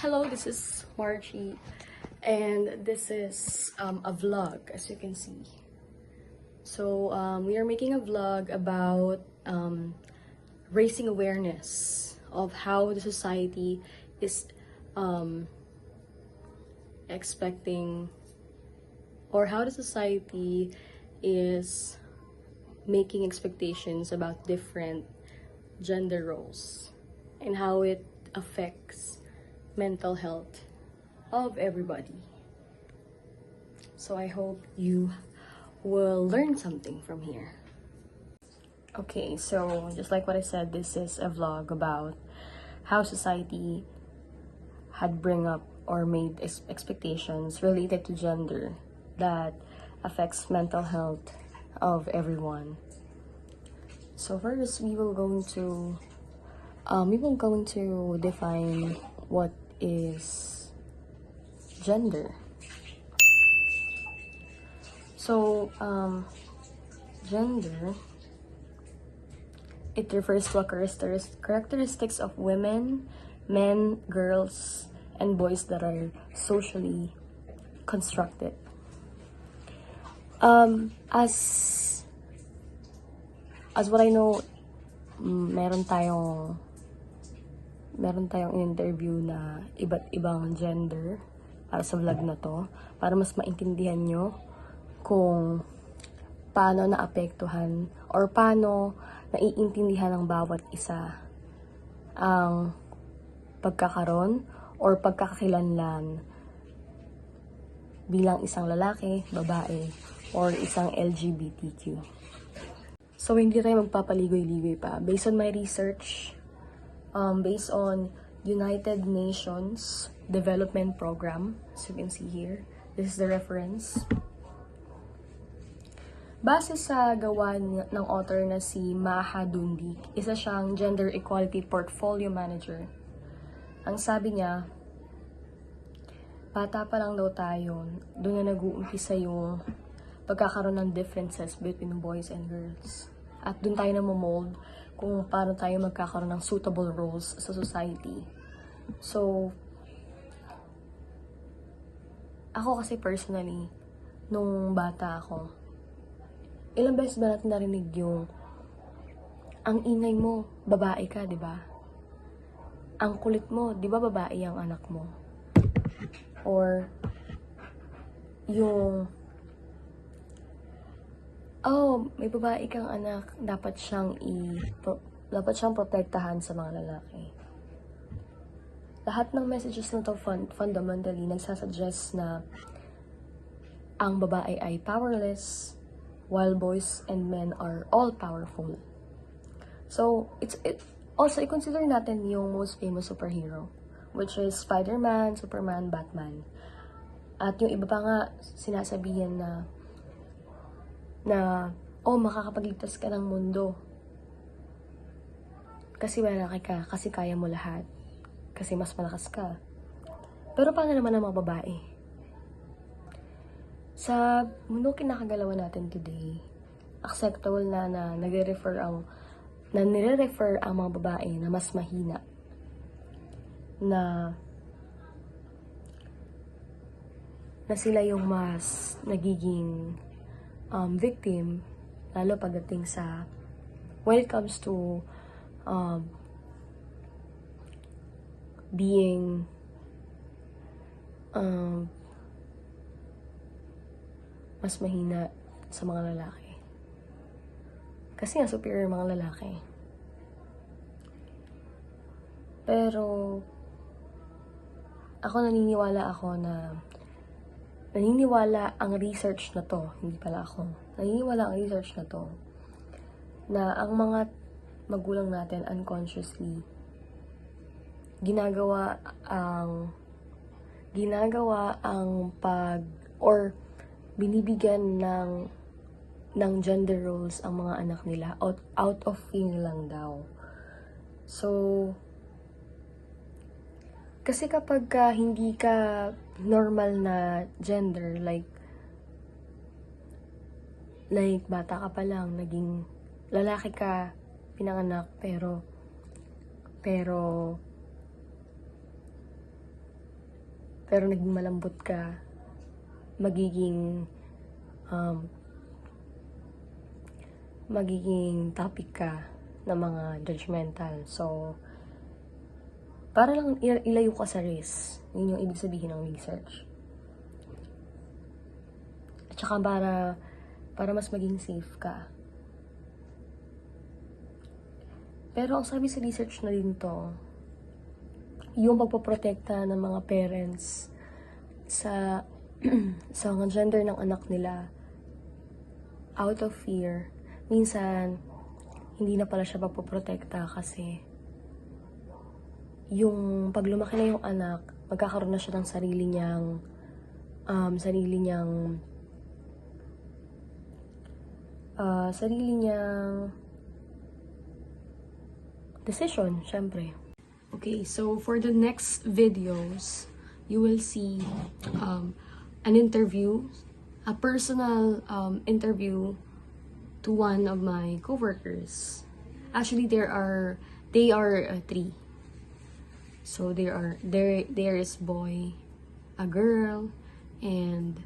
Hello, this is Margie, and this is a vlog, as you can see. So, we are making a vlog about raising awareness of how the society is expecting, or how the society is making expectations about different gender roles and how it affects mental health of everybody. So I hope you will learn something from here. Okay, so just like what I said, this is a vlog about how society had bring up or made expectations related to gender that affects mental health of everyone. So first, we will going to define what is gender. So, gender, it refers to a characteristics of women, men, girls, and boys that are socially constructed. As what I know, meron tayong interview na iba't ibang gender para sa vlog na to, para mas maintindihan nyo kung paano naapektuhan or paano naiintindihan ng bawat isa ang pagkakaroon or pagkakakilanlan bilang isang lalaki, babae, or isang LGBTQ. So, hindi tayo magpapaligoy-ligoy pa. Based on my research, based on United Nations Development Program, as you can see here, this is the reference. Base sa gawa ng author na si Maha Dundi, isa siyang Gender Equality Portfolio Manager. Ang sabi niya, bata pa lang daw tayo, doon na nag-uumpisa yung pagkakaroon ng differences between boys and girls. At doon tayo na mold kung paano tayo magkakaroon ng suitable roles sa society. So, ako kasi personally, nung bata ako, ilang beses ba natin narinig yung ang ingay mo, babae ka, di ba? Ang kulit mo, di ba babae ang anak mo? Or, yung may babae kang anak, dapat siyang protektahan sa mga lalaki. Lahat ng messages na to fundamentally nagsasuggest na ang babae ay powerless, while boys and men are all powerful. So, also i-consider natin yung most famous superhero, which is Spider-Man, Superman, Batman. At yung iba pa nga sinasabihan na makakapagligtas ka ng mundo. Kasi malaki ka, kasi kaya mo lahat. Kasi mas malakas ka. Pero paano naman ang mga babae? Sa mundo kinakagalawan natin today, acceptable na nire-refer ang mga babae na mas mahina. Na sila yung mas nagiging victim, lalo pagdating sa when it comes to being mas mahina sa mga lalaki. Kasi nga superior mga lalaki. Pero naniniwala ang research na to, hindi pala ako. Naniniwala ang research na to, na ang mga magulang natin unconsciously ginagawa ang binibigyan ng gender roles ang mga anak nila out of fear lang daw. So, kasi kapag hindi ka normal na gender, like bata ka pa lang, naging lalaki ka, pinanganak, pero pero naging malambot ka, magiging topic ka ng mga judgmental. So, para lang ilayo ka sa risk. Yun yung ibig sabihin ng research. At saka para mas maging safe ka. Pero ang sabi sa research na din to, yung pagpoprotekta ng mga parents sa sa gender ng anak nila out of fear, minsan hindi na pala siya pagpoprotekta kasi yung pag lumaki na yung anak, magkakaroon na siya ng sarili niyang decision, syempre. Okay, so for the next videos, you will see an interview, a personal interview to one of my coworkers. Actually, they are three. So there is boy, a girl, and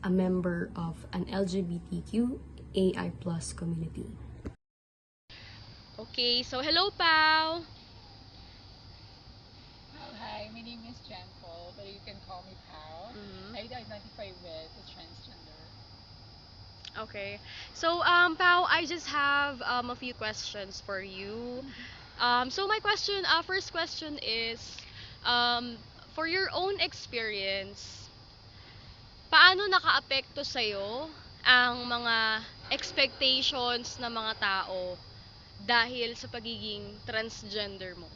a member of an LGBTQAI+ community. Okay, so hello, Pao. Hi, my name is Jan Paul, but you can call me Pao. I identify with the transgender. Okay. So, Pao, I just have a few questions for you. So my first question is, for your own experience, paano nakaapekto sa'yo ang mga expectations ng mga tao dahil sa pagiging transgender mo?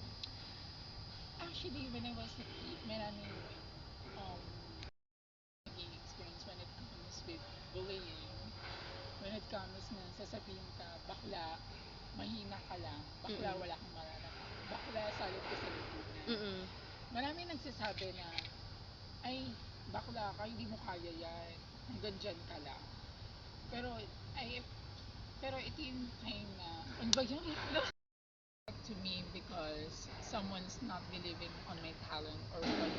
Actually, when I was a kid, maraming naging experience when it comes with bullying. When it comes na sasabihin ka, bakla, mahina ka lang, bakla, wala kang mararating, bakla, salot ka sa lipunan. Maraming nagsasabi na, ay, bakla ka, hindi mo kaya yan, hanggang dyan ka lang. Pero, pero ito yung time na, ano ba yun? To me because someone's not believing on my talent or what,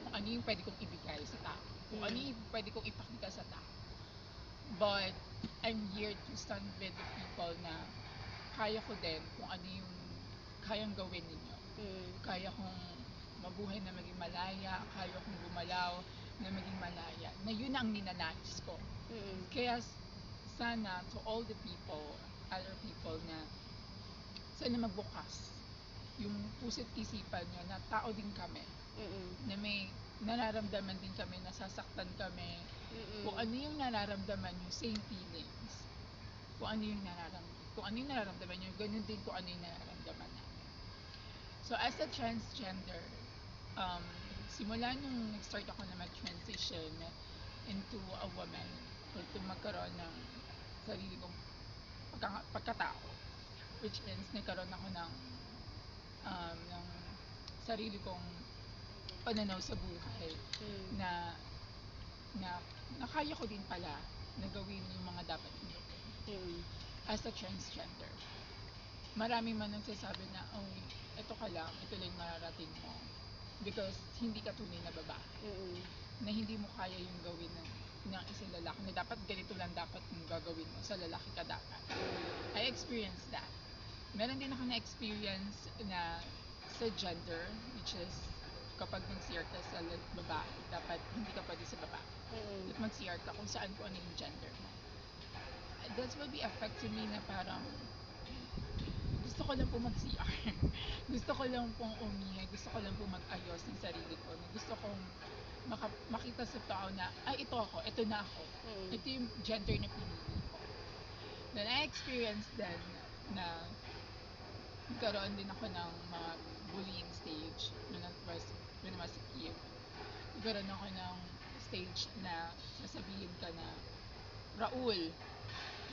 kung ano yung pwede kong ibigay sa tao, kung ano yung pwede kong ipakita sa tao. But I'm here to stand with the people na kaya ko din kung ano yung kayang gawin ninyo. Kaya kong mabuhay na maging malaya, kaya kong gumalaw na maging malaya, na yun ang ninanais ko. Kaya sana to all the people, other people na sana magbukas yung puso't isipan nyo na tao din kami, na may nararamdaman din kami, nasasaktan kami, kung ano yung nararamdaman nyo, same feelings, kung ano yung nararamdaman nyo, ganun din kung ano yung nararamdaman namin. So as a transgender, simula nung nag-start ako na mag-transition into a woman, or to magkaroon ng sarili kong pagkatao, which means nagkaroon ako ng sarili kong pananaw sa buhay, na kaya ko din pala na gawin yung mga dapat kong gawin as a transgender. Marami man nagsasabi na, oh, ito ka lang, ito lang mararating mo because hindi ka tunay na babae, na hindi mo kaya yung gawin ng isang lalaki, na dapat ganito lang dapat yung gagawin mo, sa lalaki ka dapat. I experienced that. Meron din ako na-experience na sa gender, which is kapag mag-CR ka sa babae, dapat hindi ka pwede sa babae. At mag-CR ka kung saan ko ano yung gender mo. That's will be affecting me na parang gusto ko lang po mag-CR. Gusto ko lang pong umihay, gusto ko lang pong mag-ayos ng sarili ko. Na gusto kong makita sa tao na, ay, ito ako, ito na ako. Ito yung gender na pinili ko. Then I experienced then na nagkaroon din ako ng mga bullying stage when I was a kid. Nagkaroon ako ng stage na sasabihin ka na, Raul.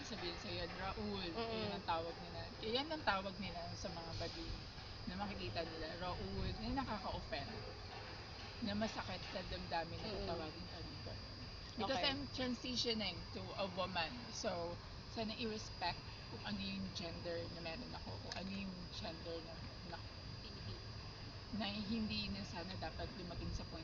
Sabihin sa'yo, Raul. Yan ang tawag nila. Yan ang tawag nila sa mga bading na makikita nila. Raul, na nakaka-offend. Na masakit sa damdamin na tatawagin ka ng gano'n. Because I'm transitioning to a woman. So, sana i-respect kung ano yung gender na meron ako, kung ano yung gender na hindi na sana dapat dumating sa point